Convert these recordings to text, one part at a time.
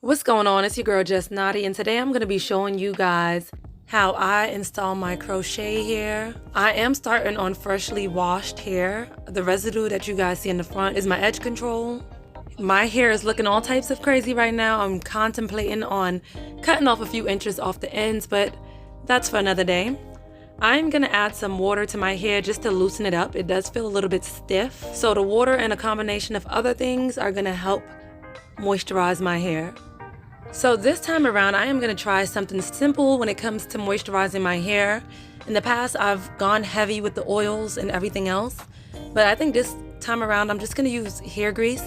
What's going on? It's your girl Just Naughty, and today I'm going to be showing you guys how I install my crochet hair. I am starting on freshly washed hair. The residue that you guys see in the front is my edge control. My hair is looking all types of crazy right now. I'm contemplating on cutting off a few inches off the ends, but that's for another day. I'm going to add some water to my hair just to loosen it up. It does feel a little bit stiff. So the water and a combination of other things are going to help moisturize my hair. So this time around, I am going to try something simple when it comes to moisturizing my hair. In the past, I've gone heavy with the oils and everything else, but I think this time around, I'm just going to use hair grease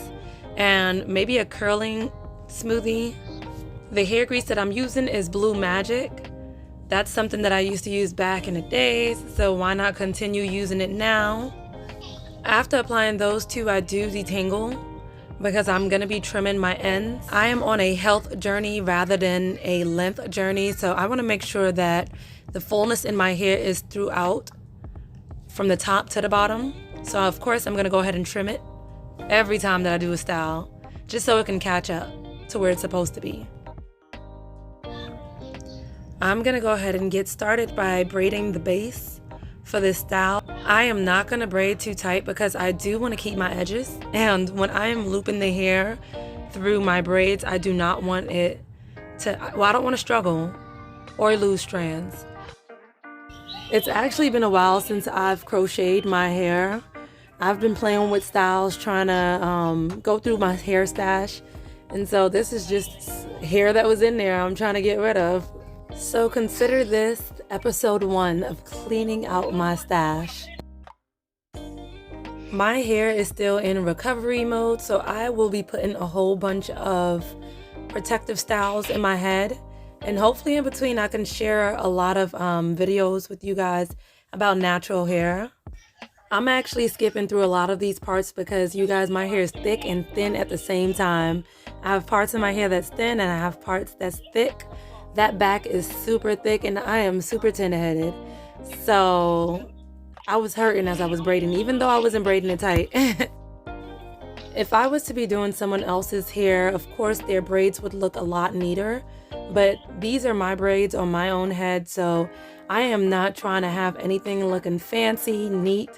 and maybe a curling smoothie. The hair grease that I'm using is Blue Magic. That's something that I used to use back in the days, so why not continue using it now? After applying those two, I do detangle, because I'm going to be trimming my ends. I am on a health journey rather than a length journey, so I want to make sure that the fullness in my hair is throughout from the top to the bottom. So of course I'm going to go ahead and trim it every time that I do a style, just so it can catch up to where it's supposed to be. I'm going to go ahead and get started by braiding the base for this style. I am not going to braid too tight because I do want to keep my edges, and when I am looping the hair through my braids, I do not want it to, well, I don't want to struggle or lose strands. It's actually been a while since I've crocheted my hair. I've been playing with styles, trying to go through my hair stash, and so this is just hair that was in there I'm trying to get rid of. So consider this episode 1 of cleaning out my stash. My hair is still in recovery mode, so I will be putting a whole bunch of protective styles in my head, and hopefully in between I can share a lot of videos with you guys about natural hair. I'm actually skipping through a lot of these parts because, you guys, my hair is thick and thin at the same time. I have parts of my hair that's thin and I have parts that's thick. That back is super thick and I am super tender-headed. So I was hurting as I was braiding, even though I wasn't braiding it tight. If I was to be doing someone else's hair, of course their braids would look a lot neater, but these are my braids on my own head, so I am not trying to have anything looking fancy, neat,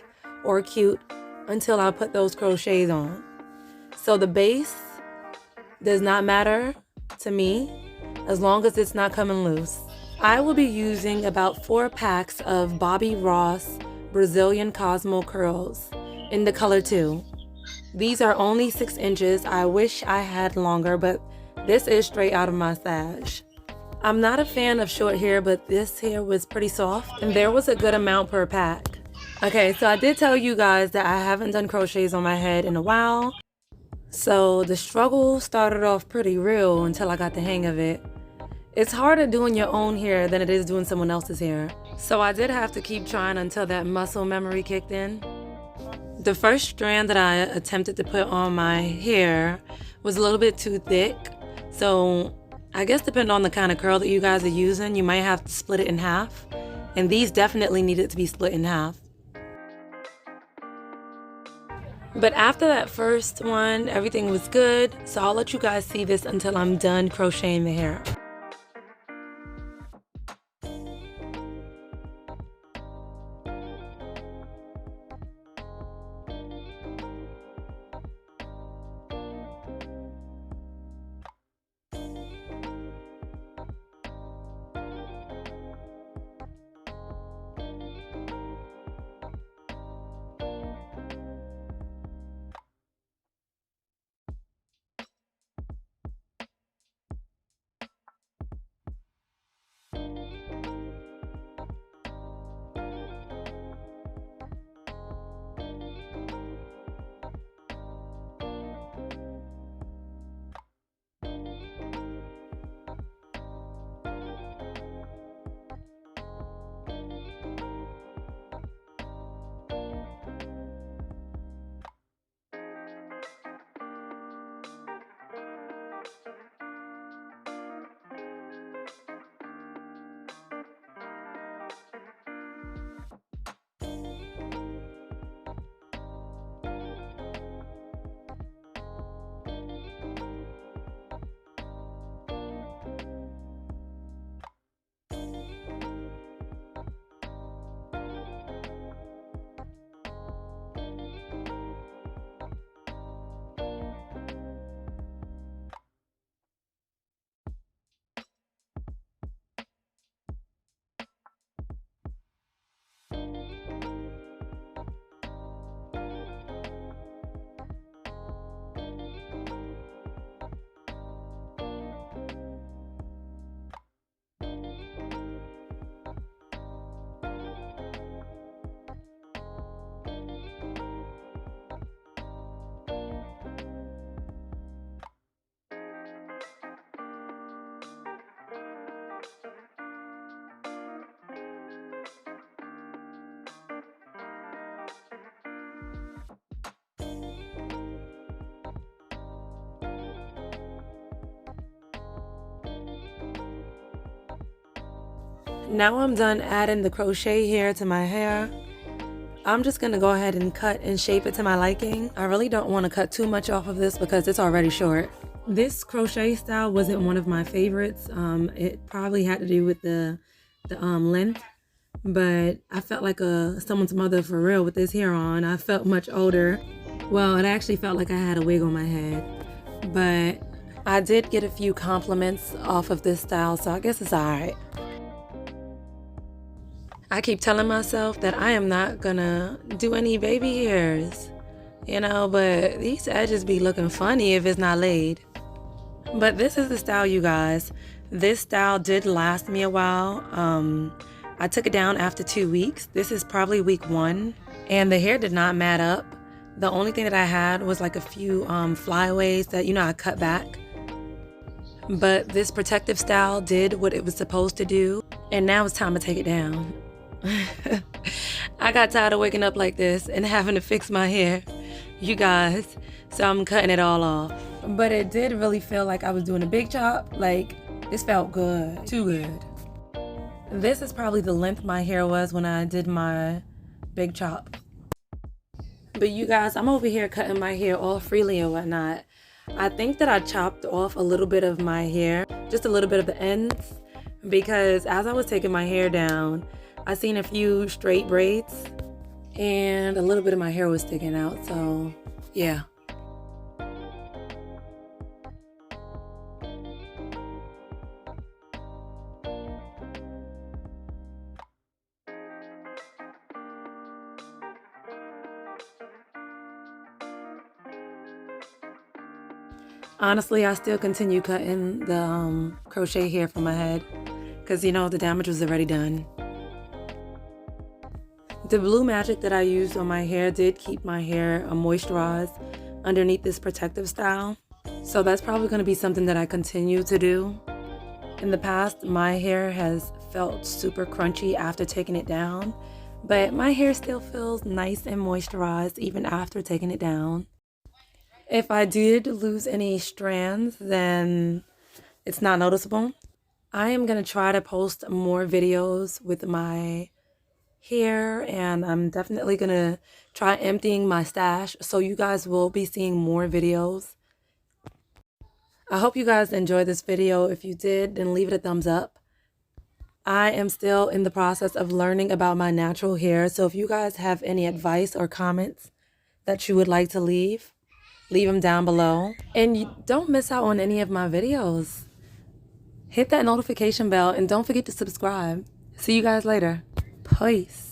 or cute until I put those crochets on. So the base does not matter to me as long as it's not coming loose. I will be using about 4 packs of Bobbi Ross Brazilian Cosmo curls in the color 2. These are only 6 inches. I wish I had longer, but this is straight out of my stash. I'm not a fan of short hair, but this hair was pretty soft and there was a good amount per pack. Okay, so I did tell you guys that I haven't done crochets on my head in a while. So the struggle started off pretty real until I got the hang of it. It's harder doing your own hair than it is doing someone else's hair. So I did have to keep trying until that muscle memory kicked in. The first strand that I attempted to put on my hair was a little bit too thick. So I guess depending on the kind of curl that you guys are using, you might have to split it in half. And these definitely needed to be split in half. But after that first one, everything was good. So I'll let you guys see this until I'm done crocheting the hair. Now I'm done adding the crochet here to my hair. I'm just gonna go ahead and cut and shape it to my liking. I really don't want to cut too much off of this because it's already short. This crochet style wasn't one of my favorites. It probably had to do with the length, but I felt like someone's mother for real with this hair on. I felt much older. Well, it actually felt like I had a wig on my head, but I did get a few compliments off of this style, so I guess it's alright. I keep telling myself that I am not gonna do any baby hairs, you know, but these edges be looking funny if it's not laid. But this is the style, you guys. This style did last me a while. I took it down after 2 weeks. This is probably week 1, and the hair did not mat up. The only thing that I had was like a few flyaways that, you know, I cut back. But this protective style did what it was supposed to do, and now it's time to take it down. I got tired of waking up like this and having to fix my hair, you guys, so I'm cutting it all off. But it did really feel like I was doing a big chop. Like, this felt good, too good. This is probably the length my hair was when I did my big chop. But you guys, I'm over here cutting my hair all freely and whatnot. I think that I chopped off a little bit of my hair, just a little bit of the ends, because as I was taking my hair down, I seen a few straight braids and a little bit of my hair was sticking out, so yeah. Honestly, I still continue cutting the crochet hair from my head because, you know, the damage was already done. The blue magic that I used on my hair did keep my hair moisturized underneath this protective style. So that's probably going to be something that I continue to do. In the past, my hair has felt super crunchy after taking it down, but my hair still feels nice and moisturized even after taking it down. If I did lose any strands, then it's not noticeable. I am going to try to post more videos with my hair, and I'm definitely going to try emptying my stash, so you guys will be seeing more videos. I hope you guys enjoyed this video. If you did, then leave it a thumbs up. I am still in the process of learning about my natural hair, so if you guys have any advice or comments that you would like to leave them down below. And you don't miss out on any of my videos. Hit that notification bell and don't forget to subscribe. See you guys later. Peace.